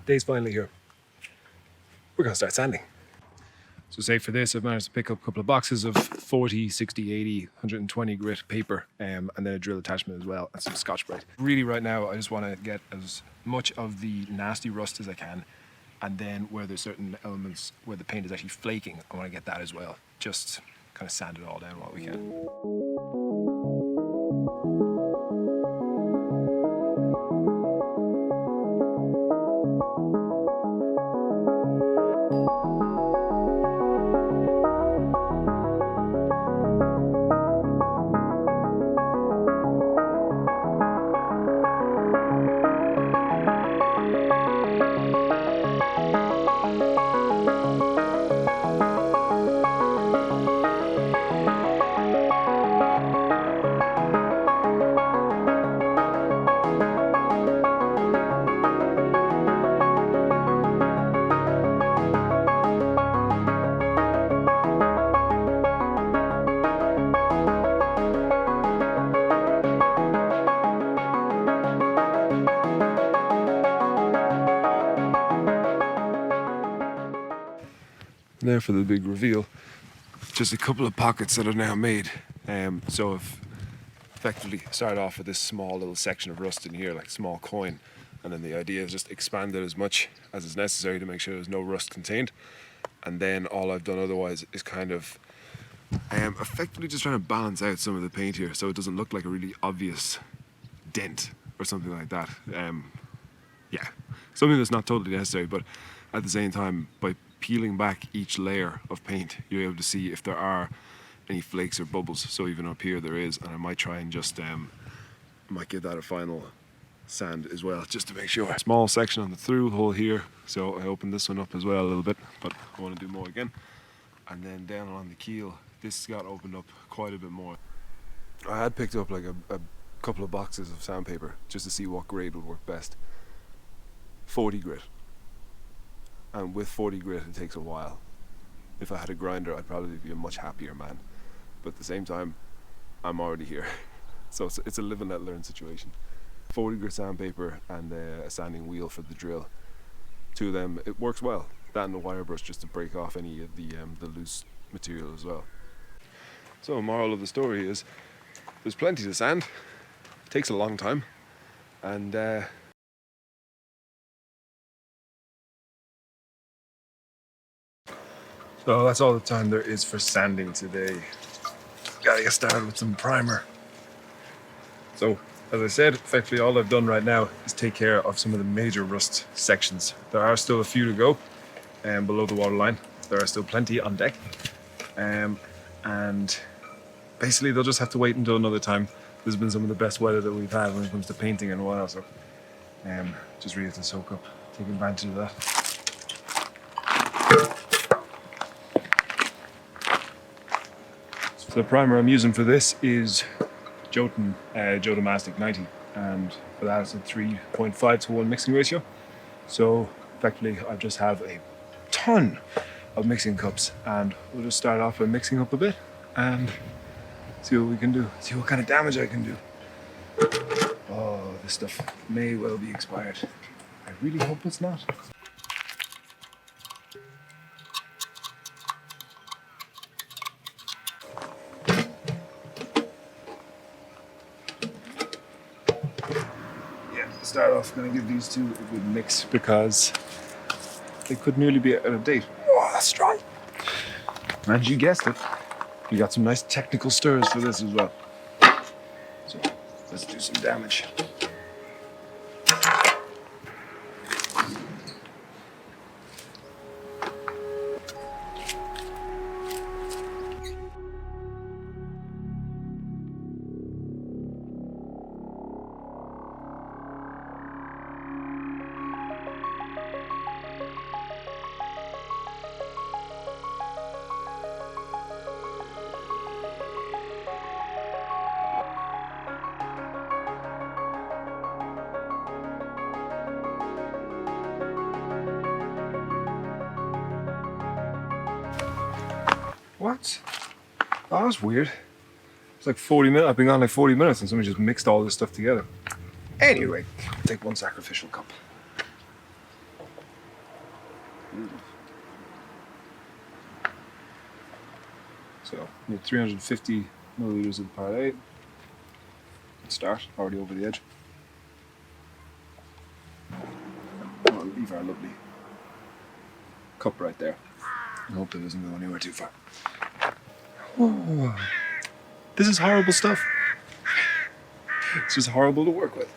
Day's finally here. We're gonna start sanding. So say for this, I've managed to pick up a couple of boxes of 40, 60, 80, 120 grit paper, and then a drill attachment as well, and some Scotch-Brite. Really right now, I just want to get as much of the nasty rust as I can, and then where there's certain elements where the paint is actually flaking, I want to get that as well. Just kind of sand it all down while we can. There for the big reveal, just a couple of pockets that are now made. So I've effectively started off with this small little section of rust in here, like small coin, and then the idea is just expand it as much as is necessary to make sure there's no rust contained. And then all I've done otherwise is kind of effectively just trying to balance out some of the paint here so it doesn't look like a really obvious dent or something like that. Yeah, something that's not totally necessary, but at the same time, by peeling back each layer of paint, you're able to see if there are any flakes or bubbles. So even up here there is, and I might try and just might give that a final sand as well, just to make sure. Small section on the through hole here, so I opened this one up as well a little bit, but I want to do more again. And then down along the keel, this got opened up quite a bit more. I had picked up like a couple of boxes of sandpaper just to see what grade would work best. 40 grit. And with 40 grit it takes a while. If I had a grinder I'd probably be a much happier man, but at the same time I'm already here. So it's a live and let learn situation. 40 grit sandpaper and a sanding wheel for the drill. Two of them, it works well. That and the wire brush just to break off any of the loose material as well. So moral of the story is there's plenty to sand. It takes a long time, and so that's all the time there is for sanding today. Gotta get started with some primer. So, as I said, effectively all I've done right now is take care of some of the major rust sections. There are still a few to go below the waterline. There are still plenty on deck. And basically they'll just have to wait until another time. This has been some of the best weather that we've had when it comes to painting in a while, so just really have to soak up, take advantage of that. So the primer I'm using for this is Jotun Mastic 90, and for that it's a 3.5 to 1 mixing ratio. So effectively I just have a ton of mixing cups, and we'll just start off by mixing up a bit and see what we can do, see what kind of damage I can do. Oh, this stuff may well be expired. I really hope it's not. To start off, I'm going to give these two a good mix because they could nearly be out of date. Oh, that's strong. And you guessed it, you got some nice technical stirs for this as well. So let's do some damage. What? Oh, that's weird. It's like 40 minutes. I've been gone like 40 minutes and somebody just mixed all this stuff together. Anyway, take one sacrificial cup. So, you need 350 milliliters of parlay. Let's start, already over the edge. I'll leave our lovely cup right there. I hope it doesn't go anywhere too far. Oh, this is horrible stuff. It's just horrible to work with.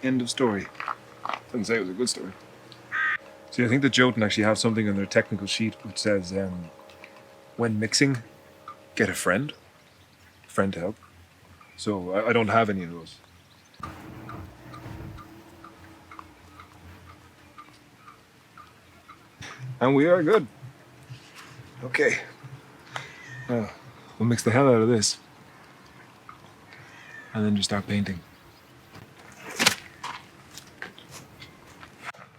End of story. Didn't say it was a good story. See, I think the Jotun actually have something on their technical sheet which says, when mixing, get a friend to help. So I don't have any of those. And we are good. Okay. We'll mix the hell out of this. And then just start painting.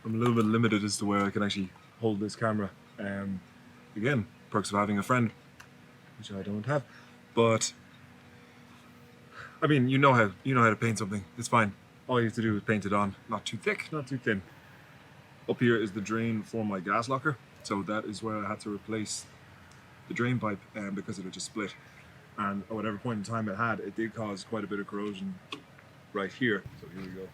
I'm a little bit limited as to where I can actually hold this camera. Again, perks of having a friend, which I don't have. But I mean, you know how to paint something. It's fine. All you have to do is paint it on. Not too thick, not too thin. Up here is the drain for my gas locker. So that is where I had to replace the drain pipe because it had just split. And at whatever point in time it did cause quite a bit of corrosion right here. So here we go.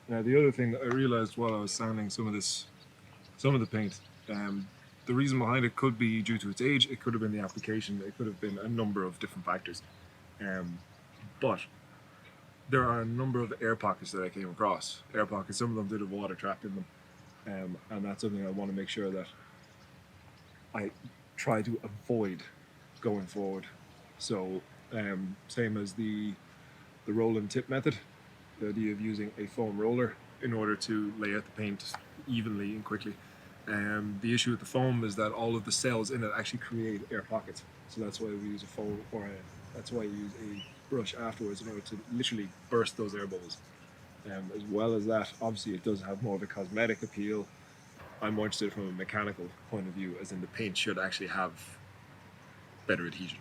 Now the other thing that I realized while I was sanding some of the paint, the reason behind it could be due to its age, it could have been the application, it could have been a number of different factors. But there are a number of air pockets that I came across. Air pockets, some of them did have water trapped in them, and that's something I want to make sure that I try to avoid going forward. So same as the roll and tip method, the idea of using a foam roller in order to lay out the paint evenly and quickly. The issue with the foam is that all of the cells in it actually create air pockets. So that's why we use a foam, that's why you use a brush afterwards in order to literally burst those air bubbles. As well as that, obviously it does have more of a cosmetic appeal. I'm more interested from a mechanical point of view, as in the paint should actually have better adhesion.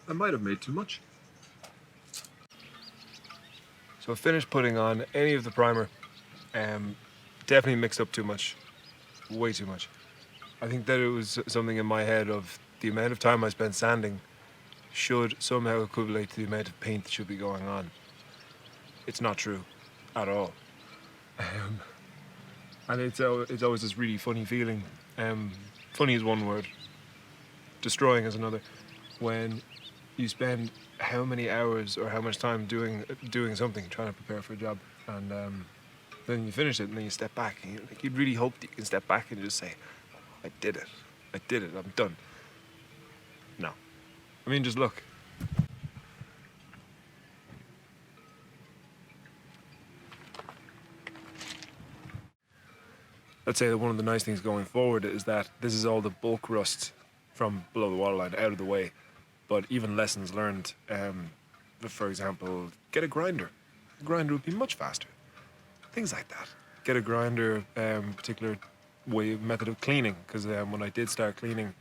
I might have made too much. So I finished putting on any of the primer. Definitely mixed up too much. Way too much. I think that it was something in my head of the amount of time I spent sanding should somehow equivalent to the amount of paint that should be going on. It's not true at all. And it's always this really funny feeling. Funny is one word. Destroying is another. When you spend how many hours or how much time doing something, trying to prepare for a job, and then you finish it and then you step back and you'd really hope that you can step back and just say, I did it, I'm done. No. I mean, just look. I'd say that one of the nice things going forward is that this is all the bulk rust from below the waterline out of the way. But even lessons learned, for example, get a grinder. A grinder would be much faster. Things like that. Get a grinder, particular method of cleaning, because when I did start cleaning,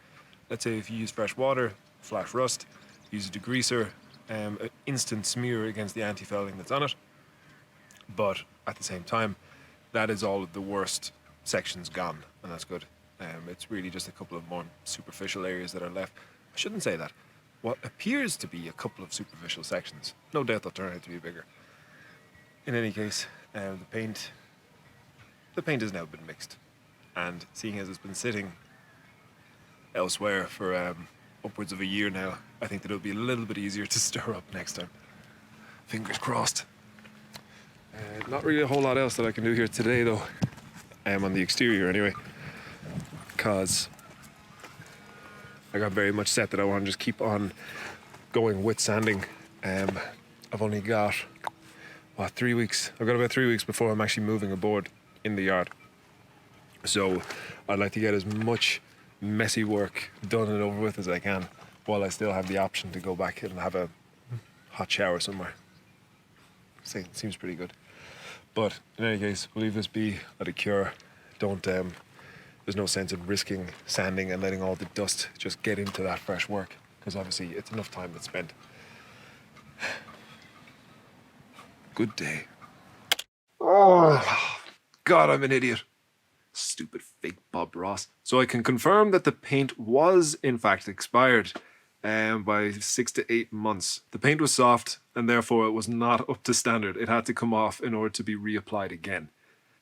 let's say if you use fresh water, flash rust, use a degreaser, an instant smear against the anti-fouling that's on it. But at the same time, that is all of the worst sections gone, and that's good. It's really just a couple of more superficial areas that are left. I shouldn't say that. What appears to be a couple of superficial sections. No doubt they'll turn out to be bigger. In any case, the paint has now been mixed. And seeing as it's been sitting elsewhere for upwards of a year now, I think that it'll be a little bit easier to stir up next time. Fingers crossed. Not really a whole lot else that I can do here today though. On the exterior anyway. Because I got very much set that I want to just keep on going with sanding. I've only got, 3 weeks. I've got about 3 weeks before I'm actually moving aboard in the yard. So I'd like to get as much messy work done and over with as I can while I still have the option to go back and have a hot shower somewhere. Seems pretty good. But in any case, we'll leave this be, let it cure. There's no sense in risking sanding and letting all the dust just get into that fresh work, because obviously it's enough time that's spent. Good day. Oh, God, I'm an idiot. Stupid fake Bob Ross. So I can confirm that the paint was in fact expired by 6 to 8 months. The paint was soft and therefore it was not up to standard. It had to come off in order to be reapplied again.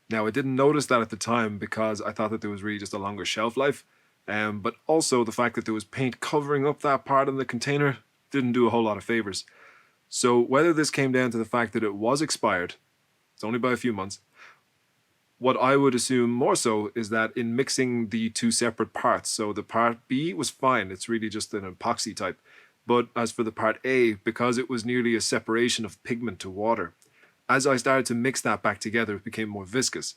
Now, I didn't notice that at the time because I thought that there was really just a longer shelf life. But also the fact that there was paint covering up that part of the container didn't do a whole lot of favors. So whether this came down to the fact that it was expired, it's only by a few months, what I would assume more so is that in mixing the two separate parts, so the part B was fine, it's really just an epoxy type. But as for the part A, because it was nearly a separation of pigment to water, as I started to mix that back together, it became more viscous.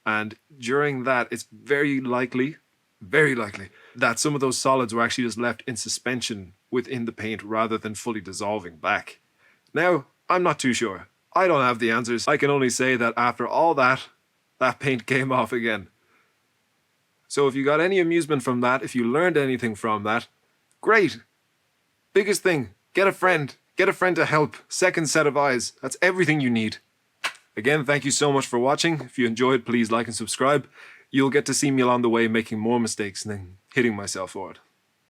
And during that, it's very likely that some of those solids were actually just left in suspension within the paint rather than fully dissolving back. Now, I'm not too sure. I don't have the answers. I can only say that after all that paint came off again. So if you got any amusement from that, if you learned anything from that, great. Biggest thing, get a friend. Get a friend to help. Second set of eyes. That's everything you need. Again, thank you so much for watching. If you enjoyed, please like and subscribe. You'll get to see me along the way making more mistakes and then hitting myself for it.